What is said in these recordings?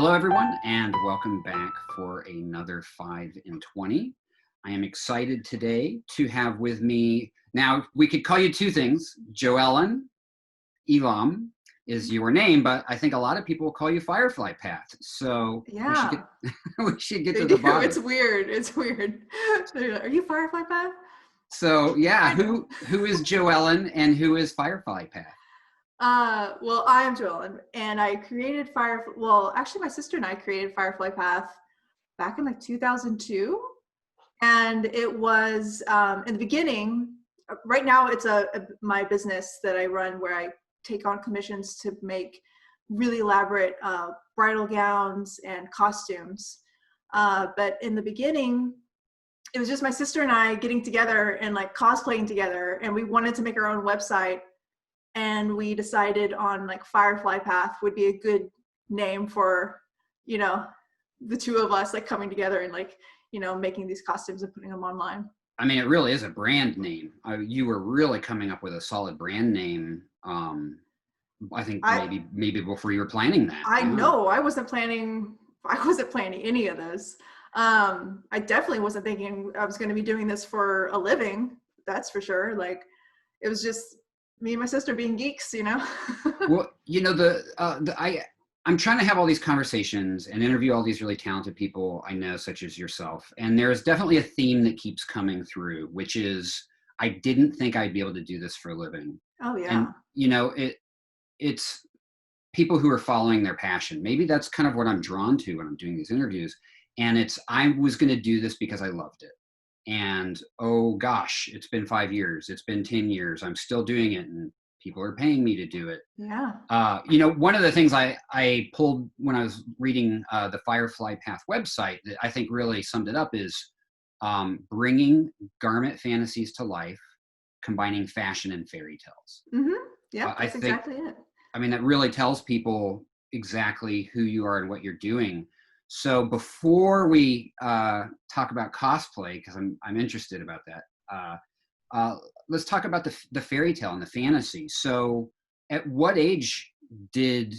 Hello, everyone, and welcome back for another 5 in 20. I am excited today to have with me, now we could call you two things. JoEllen Elam is your name, but I think a lot of people will call you Firefly Path. So Yeah, we should get they to the do. bottom. It's weird. It's weird. They're like, are you Firefly Path? So yeah, Kind of. who is JoEllen and who is Firefly Path? Well, I am JoEllen, and I created Firefly. Well, actually, my sister and I created Firefly Path back in like 2002, and it was in the beginning. Right now, it's my business that I run, where I take on commissions to make really elaborate bridal gowns and costumes. But in the beginning, it was just my sister and I getting together and like cosplaying together, and we wanted to make our own website, and we decided on like Firefly Path would be a good name for, the two of us like coming together and like, making these costumes and putting them online. I mean, it really is a brand name. You were really coming up with a solid brand name. I think maybe before you were planning that. I know I wasn't planning any of this. I definitely wasn't thinking I was going to be doing this for a living. That's for sure. Like, it was just me and my sister being geeks, Well, I'm trying to have all these conversations and interview all these really talented people I know, such as yourself. And there's definitely a theme that keeps coming through, which is I didn't think I'd be able to do this for a living. Oh yeah. And it's people who are following their passion. Maybe that's kind of what I'm drawn to when I'm doing these interviews. And I was going to do this because I loved it. And oh gosh, it's been 5 years. It's been 10 years. I'm still doing it, and people are paying me to do it. Yeah. One of the things I pulled when I was reading the Firefly Path website that I think really summed it up is bringing garment fantasies to life, combining fashion and fairy tales. Mm-hmm. Yeah, that's exactly it. I mean, that really tells people exactly who you are and what you're doing. So before we talk about cosplay, because I'm interested about that, let's talk about the fairy tale and the fantasy. So at what age did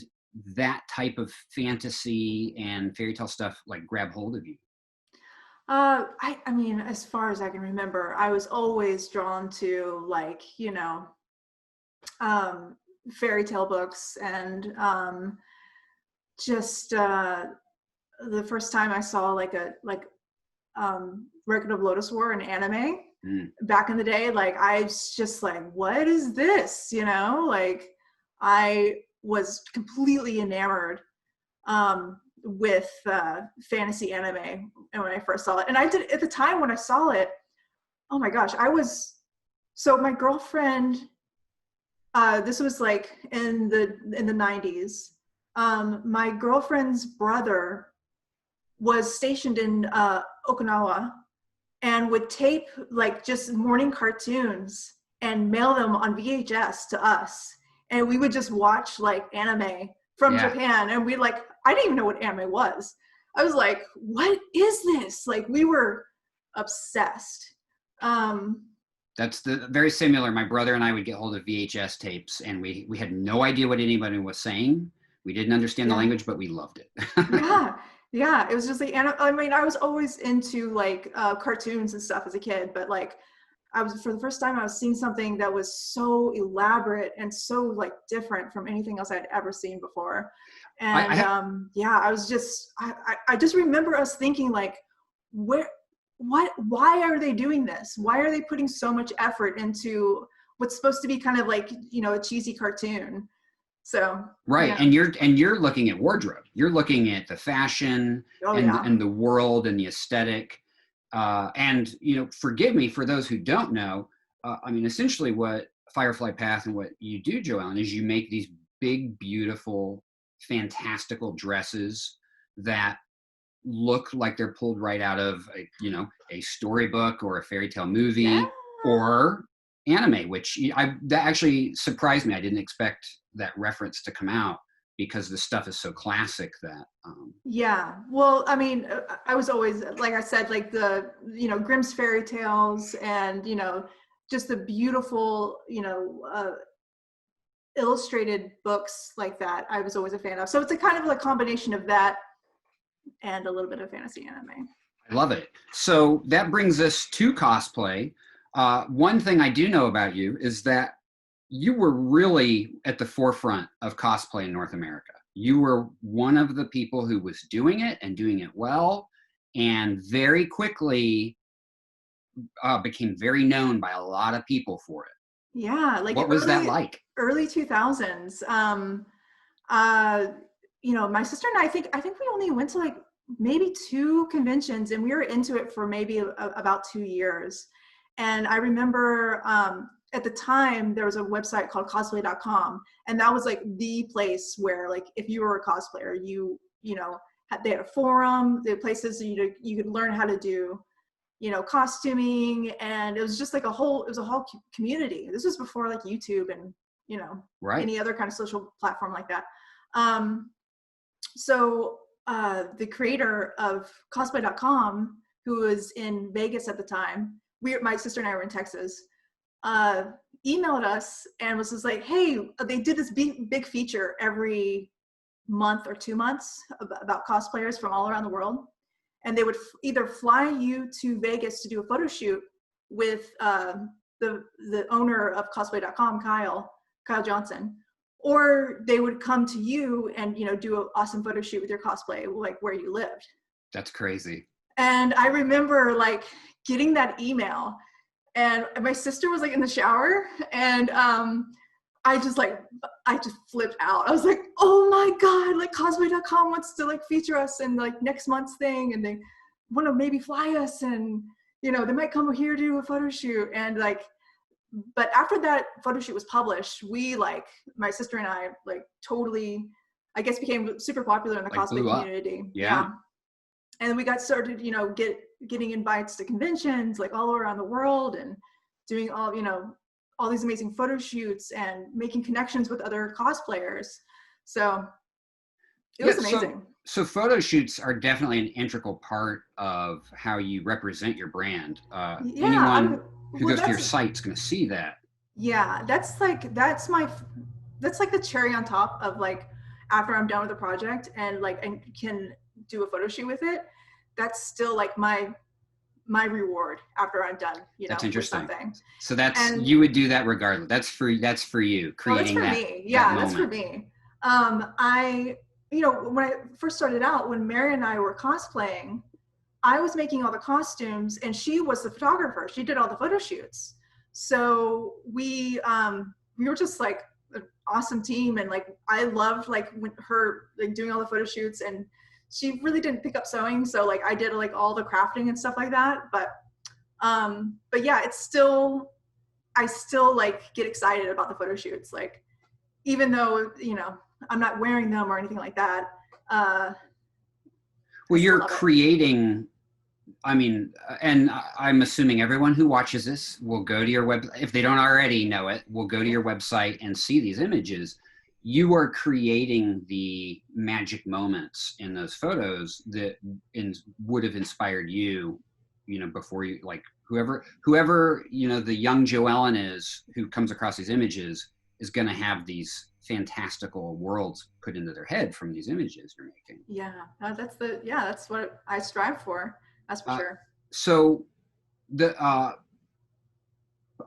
that type of fantasy and fairy tale stuff like grab hold of you? I mean, as far as I can remember, I was always drawn to like, fairy tale books, and just the first time I saw Record of Lodoss War in anime back in the day, like I was just like, what is this? Like I was completely enamored with fantasy anime, and when I first saw it, and I did at the time when I saw it, oh my gosh, so my girlfriend, this was like in the 90s. My girlfriend's brother was stationed in Okinawa and would tape like just morning cartoons and mail them on VHS to us. And we would just watch like anime from Japan. And I didn't even know what anime was. I was like, what is this? Like, we were obsessed. That's very similar. My brother and I would get hold of VHS tapes, and we had no idea what anybody was saying. We didn't understand the language, but we loved it. Yeah. It was just like, I mean, I was always into like cartoons and stuff as a kid, but like for the first time, I was seeing something that was so elaborate and so like different from anything else I'd ever seen before. And I just remember us thinking like, why are they doing this? Why are they putting so much effort into what's supposed to be kind of like, a cheesy cartoon? So right. Yeah. And you're looking at wardrobe. You're looking at the fashion and the world and the aesthetic. And forgive me for those who don't know. I mean, essentially, what Firefly Path and what you do, JoEllen, is you make these big, beautiful, fantastical dresses that look like they're pulled right out of a storybook or a fairy tale movie or anime, which that actually surprised me. I didn't expect that reference to come out because the stuff is so classic that well, I mean, I was always, like I said, like the Grimm's fairy tales and just the beautiful illustrated books like that I was always a fan of. So it's a kind of a combination of that and a little bit of fantasy anime. I love it. So that brings us to cosplay. One thing I do know about you is that you were really at the forefront of cosplay in North America. You were one of the people who was doing it and doing it well, and very quickly became very known by a lot of people for it. Yeah, like what was that like? Early 2000s. You know, my sister and I think we only went to like maybe 2 conventions, and we were into it for maybe about 2 years. And I remember at the time there was a website called cosplay.com, and that was like the place where, like, if you were a cosplayer, you know, they had a forum, they had places you could learn how to do, you know, costuming, and it was just like a whole community. This was before like YouTube and, you know, any other kind of social platform like that. So the creator of cosplay.com, who was in Vegas at the time, my sister and I were in Texas, emailed us and was just like, hey, they did this big feature every month or 2 months about cosplayers from all around the world. And they would either fly you to Vegas to do a photo shoot with the owner of cosplay.com, Kyle Johnson, or they would come to you and, you know, do an awesome photo shoot with your cosplay, like where you lived. That's crazy. And I remember like getting that email, and my sister was like in the shower, and I just flipped out. I was like, oh my God, like cosplay.com wants to like feature us in like next month's thing, and they want to maybe fly us, and, you know, they might come here to do a photo shoot. And like, but after that photo shoot was published, we, like, my sister and I, like, totally, I guess, became super popular in the cosplay community. Yeah. And we got started, you know, getting invites to conventions like all around the world, and doing all, you know, all these amazing photo shoots and making connections with other cosplayers. So it was amazing. So photo shoots are definitely an integral part of how you represent your brand. Anyone who goes to your site is going to see that. Yeah, that's like the cherry on top of, like, after I'm done with the project and like I can do a photo shoot with it. That's still like my reward after I'm done, you know. That's interesting. With something. So you would do that regardless. That's for you creating that. That's for me. Yeah, that's for me. You know, when I first started out, when Mary and I were cosplaying, I was making all the costumes and she was the photographer. She did all the photo shoots. So we were just like an awesome team, and like I loved like her like doing all the photo shoots, and she really didn't pick up sewing, so like I did like all the crafting and stuff like that. But yeah, I still like get excited about the photo shoots, like, even though, you know, I'm not wearing them or anything like that. Well, you're creating, I mean, and I'm assuming everyone who watches this will go to your website, if they don't already know it, will go to your website and see these images. You are creating the magic moments in those photos that would have inspired you, you know, before you, like, whoever, you know, the young JoEllen is who comes across these images is going to have these fantastical worlds put into their head from these images you're making. Yeah, that's what I strive for. That's for sure. So the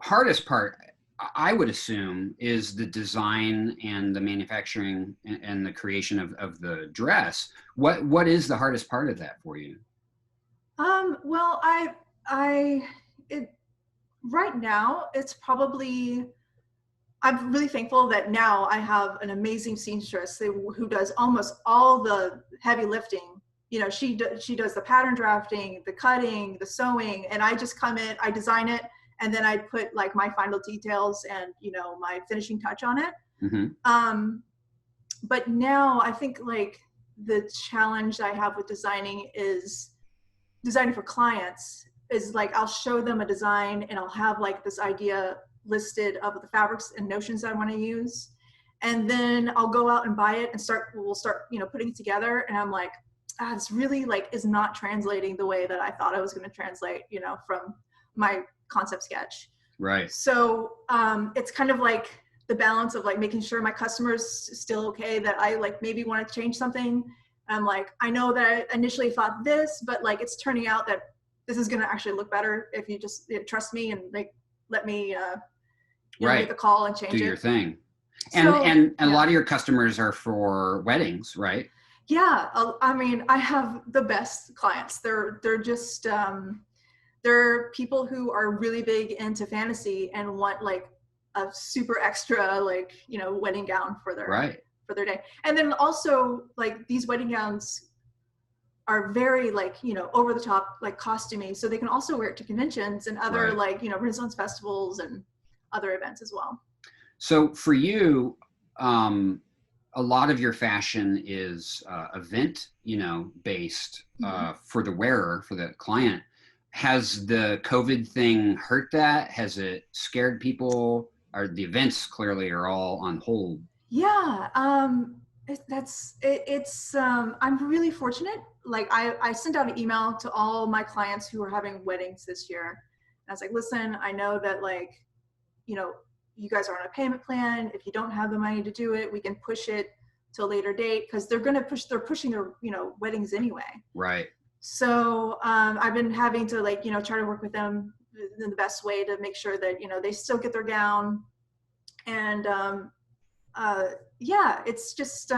hardest part, I would assume, is the design and the manufacturing and the creation of the dress. What is the hardest part of that for you? Well, right now it's probably, I'm really thankful that now I have an amazing seamstress who does almost all the heavy lifting. You know, she does the pattern drafting, the cutting, the sewing, and I just come in, I design it, and then I put like my final details and, you know, my finishing touch on it. Mm-hmm. But now I think like the challenge I have with designing for clients is like, I'll show them a design and I'll have like this idea listed of the fabrics and notions I want to use. And then I'll go out and buy it and we'll start, you know, putting it together. And I'm like, this really like is not translating the way that I thought I was going to translate, you know, from my concept sketch. Right. So it's kind of like the balance of like making sure my customer's still okay, that I like maybe want to change something, I'm like, I know that I initially thought this, but like it's turning out that this is going to actually look better if you just trust me and like let me get the call and change it. Do your thing. And a lot of your customers are for weddings, right? Yeah, I mean, I have the best clients. They're just they're people who are really big into fantasy and want like a super extra like wedding gown for their for their day. And then also like these wedding gowns are very like over the top like costumey, so they can also wear it to conventions and other like Renaissance festivals and other events as well. So for you, a lot of your fashion is event, based for the wearer, for the client. Has the COVID thing hurt that? Has it scared people? Or the events clearly are all on hold? Yeah, it's I'm really fortunate. Like I sent out an email to all my clients who are having weddings this year. And I was like, listen, I know that like, you guys are on a payment plan. If you don't have the money to do it, we can push it to a later date because they're pushing their, weddings anyway. Right. So I've been having to like, try to work with them in the best way to make sure that, they still get their gown. And it's just,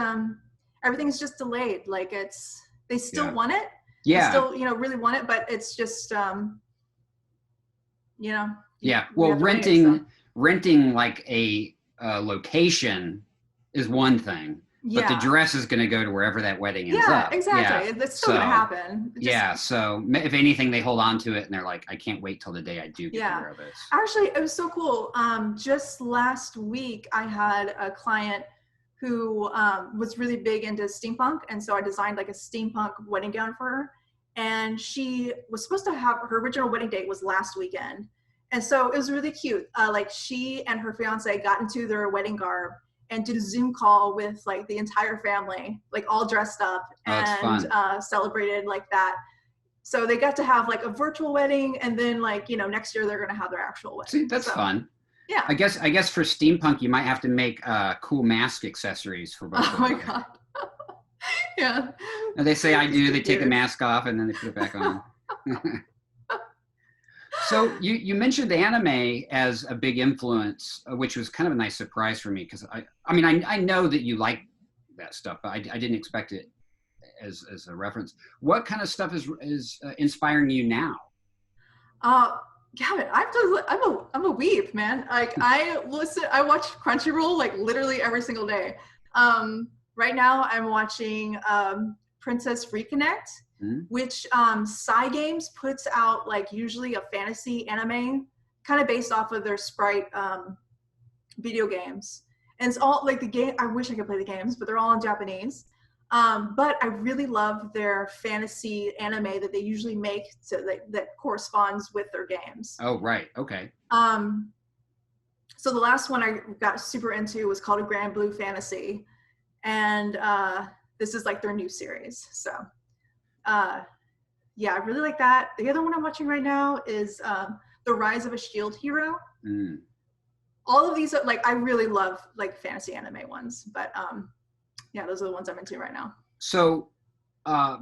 everything's just delayed. Like they still want it. Yeah. They still, really want it, but it's just, Well, renting like a location is one thing, but the dress is going to go to wherever that wedding ends up. Exactly. It's still going to happen. So if anything, they hold on to it and they're like, I can't wait till the day I do get to wear this. Actually, it was so cool. Just last week, I had a client who was really big into steampunk. And so I designed like a steampunk wedding gown for her. And she was supposed to have, her original wedding date was last weekend. And so it was really cute. Like she and her fiance got into their wedding garb and did a Zoom call with like the entire family, like all dressed up and celebrated like that. So they got to have like a virtual wedding, and then like next year they're going to have their actual wedding. See, that's fun. Yeah. I guess for steampunk you might have to make cool mask accessories for both. Oh my god. Yeah. And they say I do. They take the mask off and then they put it back on. So you mentioned the anime as a big influence, which was kind of a nice surprise for me because I know that you like that stuff, but I didn't expect it as a reference. What kind of stuff is inspiring you now? Gavin, I'm a weeb, man. Like I watch Crunchyroll like literally every single day. Right now I'm watching Princess Reconnect. Which Cygames puts out like usually a fantasy anime kind of based off of their Sprite video games. And it's all like the game, I wish I could play the games, but they're all in Japanese. But I really love their fantasy anime that they usually make that corresponds with their games. Oh, right. Okay. So the last one I got super into was called A Grand Blue Fantasy. And this is like their new series. So I really like that. The other one I'm watching right now is The Rise of a Shield Hero. All of these are like, I really love like fantasy anime ones, but those are the ones I'm into right now. So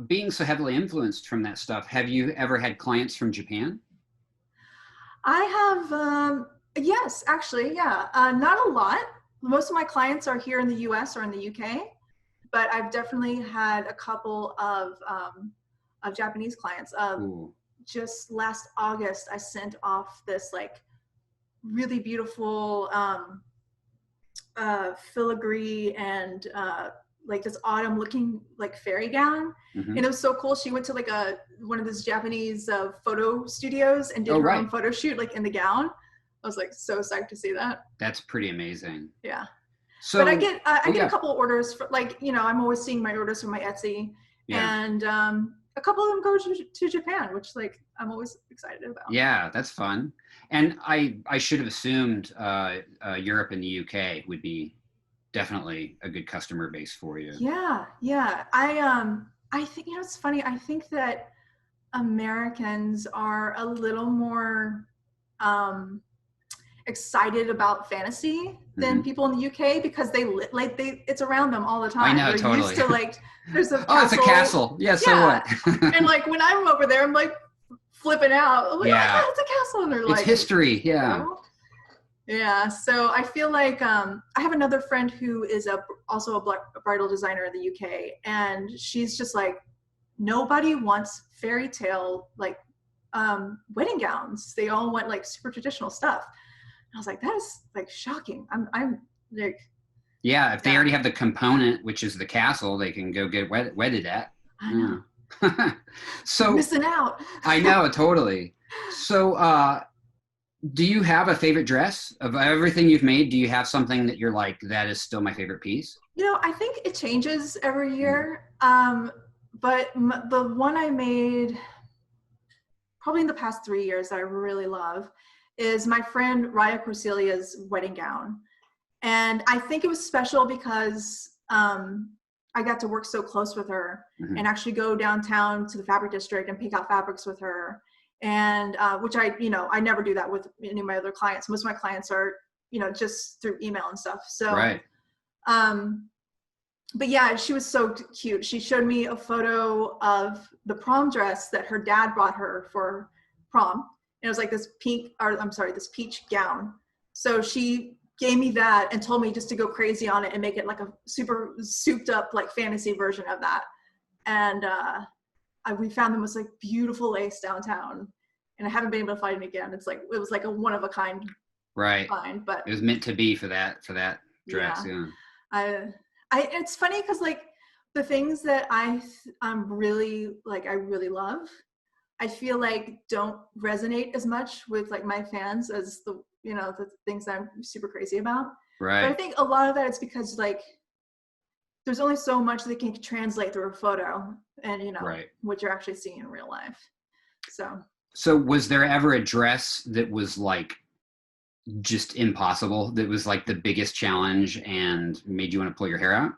being so heavily influenced from that stuff, have you ever had clients from Japan? I have, yes, actually, yeah. Not a lot. Most of my clients are here in the US or in the UK. But I've definitely had a couple of Japanese clients. Just last August, I sent off this like really beautiful filigree and like this autumn looking like fairy gown. And it was so cool. She went to like one of those Japanese photo studios and did her own photo shoot like in the gown. I was like so psyched to see that. That's pretty amazing. Yeah. So, but I get a couple of orders for like, I'm always seeing my orders from my Etsy and a couple of them go to Japan, which like I'm always excited about. Yeah, that's fun. And I should have assumed Europe and the UK would be definitely a good customer base for you. Yeah. I think it's funny. I think that Americans are a little more excited about fantasy than people in the UK, because it's around them all the time. I know, They're totally. used to like, there's a castle. Oh, it's a castle. Yeah, so what? And like when I'm over there, I'm like flipping out. I'm like, yeah. Oh, it's a castle. And they're like, it's history. Yeah. You know? Yeah. So I feel like I have another friend who is also a bridal designer in the UK, and she's just like, nobody wants fairy tale like wedding gowns. They all want like super traditional stuff. I was like, that is like shocking. I'm like, yeah, if they already have the component, which is the castle, they can go get wedded at. I know. Yeah. So I'm missing out. I know, totally. So do you have a favorite dress of everything you've made? Do you have something that you're like, that is still my favorite piece? You know, I think it changes every year. But the one I made probably in the past 3 years that I really love is my friend Raya Corsilia's wedding gown. And I think it was special because I got to work so close with her and actually go downtown to the fabric district and pick out fabrics with her. And which I never do that with any of my other clients. Most of my clients are, just through email and stuff. So, right. But yeah, she was so cute. She showed me a photo of the prom dress that her dad brought her for prom. And it was like this this peach gown. So she gave me that and told me just to go crazy on it and make it like a super souped up like fantasy version of that. And we found them was like beautiful lace downtown, and I haven't been able to find it again. It was like a one of a kind. Right. Find, but it was meant to be for that dress. Yeah. It's funny because like the things that I really love, I feel like don't resonate as much with like my fans as the things that I'm super crazy about. Right. But I think a lot of that is because like there's only so much that can translate through a photo and right. what you're actually seeing in real life. So was there ever a dress that was like just impossible, that was like the biggest challenge and made you want to pull your hair out?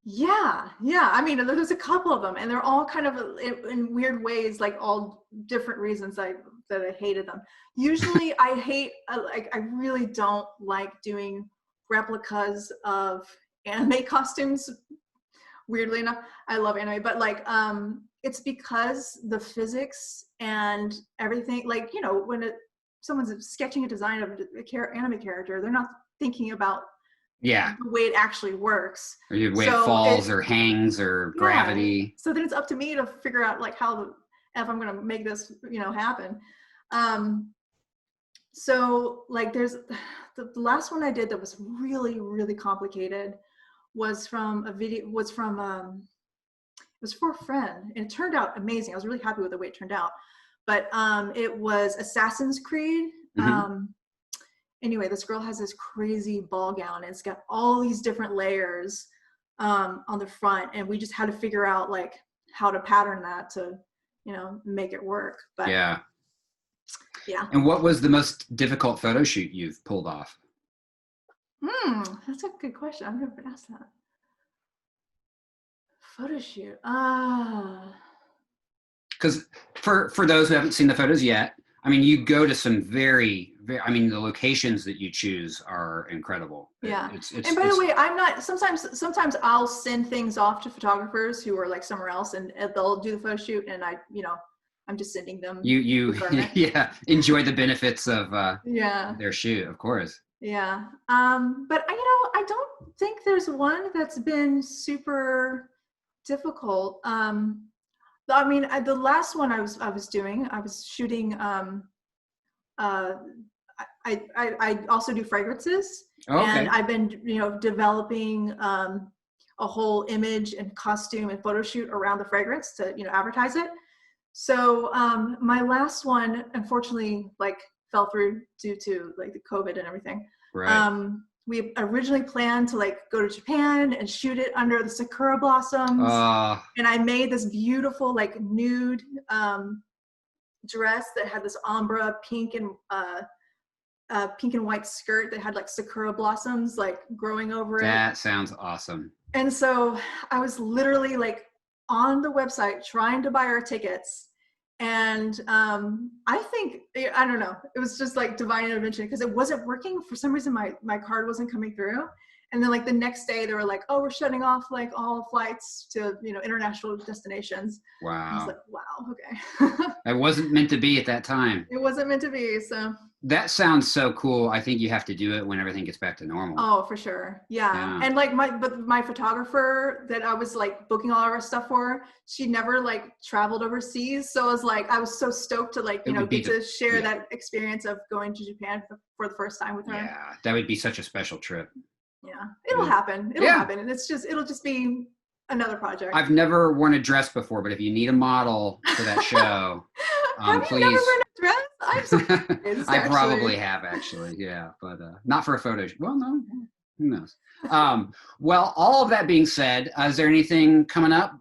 Yeah. I mean, there's a couple of them, and they're all kind of in weird ways, like all different reasons that I hated them. Usually I really don't like doing replicas of anime costumes. Weirdly enough, I love anime, but like it's because the physics and everything, like when someone's sketching a design of an anime character, they're not thinking about the way it actually works, or the way it falls or hangs or gravity. So then it's up to me to figure out like how the F I'm going to make this happen. So like there's the last one I did that was really, really complicated was from it was for a friend, and it turned out amazing. I was really happy with the way it turned out. But it was Assassin's Creed. Anyway, this girl has this crazy ball gown, and it's got all these different layers on the front, and we just had to figure out like how to pattern that to make it work. But yeah. And what was the most difficult photo shoot you've pulled off? That's a good question. I've never been asked that. Photo shoot. Because for those who haven't seen the photos yet, I mean, you go to some very, I mean, the locations that you choose are incredible. Yeah. And by the way, I'm not, sometimes I'll send things off to photographers who are like somewhere else, and they'll do the photo shoot, and I'm just sending them. You enjoy the benefits of their shoot, of course. Yeah. But I don't think there's one that's been super difficult. I mean, the last one I was shooting. I also do fragrances, and I've been developing a whole image and costume and photo shoot around the fragrance to advertise it. So my last one unfortunately like fell through due to like the COVID and everything. Right. We originally planned to like go to Japan and shoot it under the sakura blossoms. And I made this beautiful like nude dress that had this ombre pink and white skirt that had like sakura blossoms like growing over it. That sounds awesome. And so I was literally like on the website trying to buy our tickets, And I think, I don't know, it was just like divine intervention because it wasn't working. For some reason, my card wasn't coming through. And then like the next day they were like, oh, we're shutting off like all flights to, you know, international destinations. Wow. I was like, wow, okay. It wasn't meant to be at that time. It wasn't meant to be, so. That sounds so cool. I think you have to do it when everything gets back to normal. Oh, for sure. Yeah. And like my photographer that I was like booking all of our stuff for, she never like traveled overseas. So I was like, I was so stoked to like, you know, get to share that experience of going to Japan for the first time with her. Yeah. That would be such a special trip. Yeah. It'll happen. It'll happen. And it'll just be another project. I've never worn a dress before, but if you need a model for that show, have please. You never worn a dress? I'm so I probably have actually, yeah, but not for a photo. Well, no, who knows? Well, all of that being said, is there anything coming up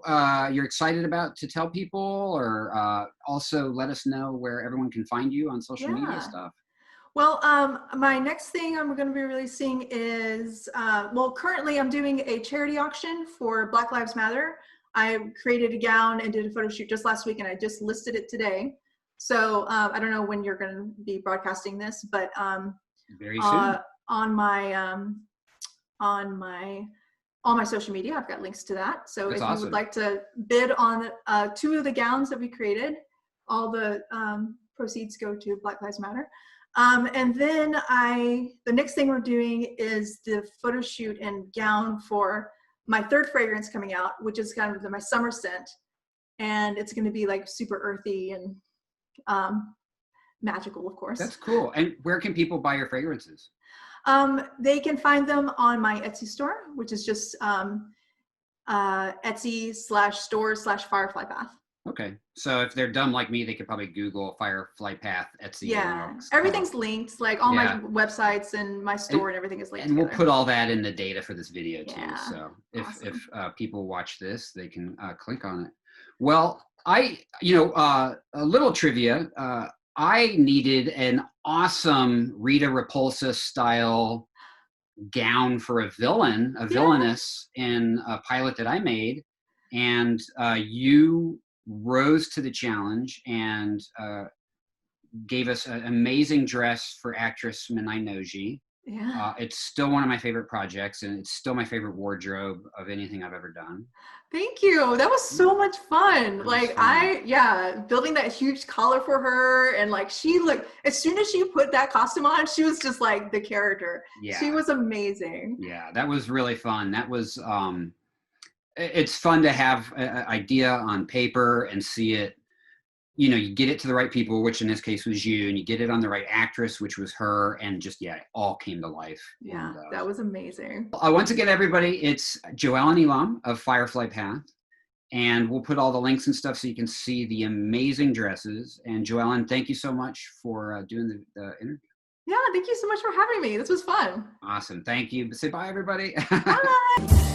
you're excited about to tell people, or also let us know where everyone can find you on social media stuff? Well, my next thing I'm going to be releasing is, well, currently I'm doing a charity auction for Black Lives Matter. I created a gown and did a photo shoot just last week, and I just listed it today. So I don't know when you're going to be broadcasting this, but very soon. On my social media, I've got links to that. So if you would like to bid on 2 of the gowns that we created, all the proceeds go to Black Lives Matter. And then the next thing we're doing is the photo shoot and gown for my 3rd fragrance coming out, which is kind of my summer scent. And it's going to be like super earthy and magical, of course. That's cool. And where can people buy your fragrances? They can find them on my Etsy store, which is just Etsy/store/Firefly Path. Okay. So if they're dumb like me, they could probably Google Firefly Path, Etsy. Yeah. Everything's linked, like all my websites and my store and everything is linked together. We'll put all that in the data for this video too. Yeah. So if people watch this, they can click on it. Well, a little trivia. I needed an awesome Rita Repulsa style gown for a villainess in a pilot that I made. And you rose to the challenge and gave us an amazing dress for actress Minai Noji. Yeah. It's still one of my favorite projects, and it's still my favorite wardrobe of anything I've ever done. Thank you. That was so much fun. Building that huge collar for her, and like she looked, as soon as she put that costume on, she was just like the character. Yeah. She was amazing. Yeah, that was really fun. That was it's fun to have an idea on paper and see it, you get it to the right people, which in this case was you, and you get it on the right actress, which was her, and just, it all came to life. Yeah, that was amazing. Once again, everybody, it's JoEllen Elam of Firefly Path, and we'll put all the links and stuff so you can see the amazing dresses. And JoEllen, thank you so much for doing the interview. Yeah, thank you so much for having me. This was fun. Awesome. Thank you. Say bye, everybody. Bye.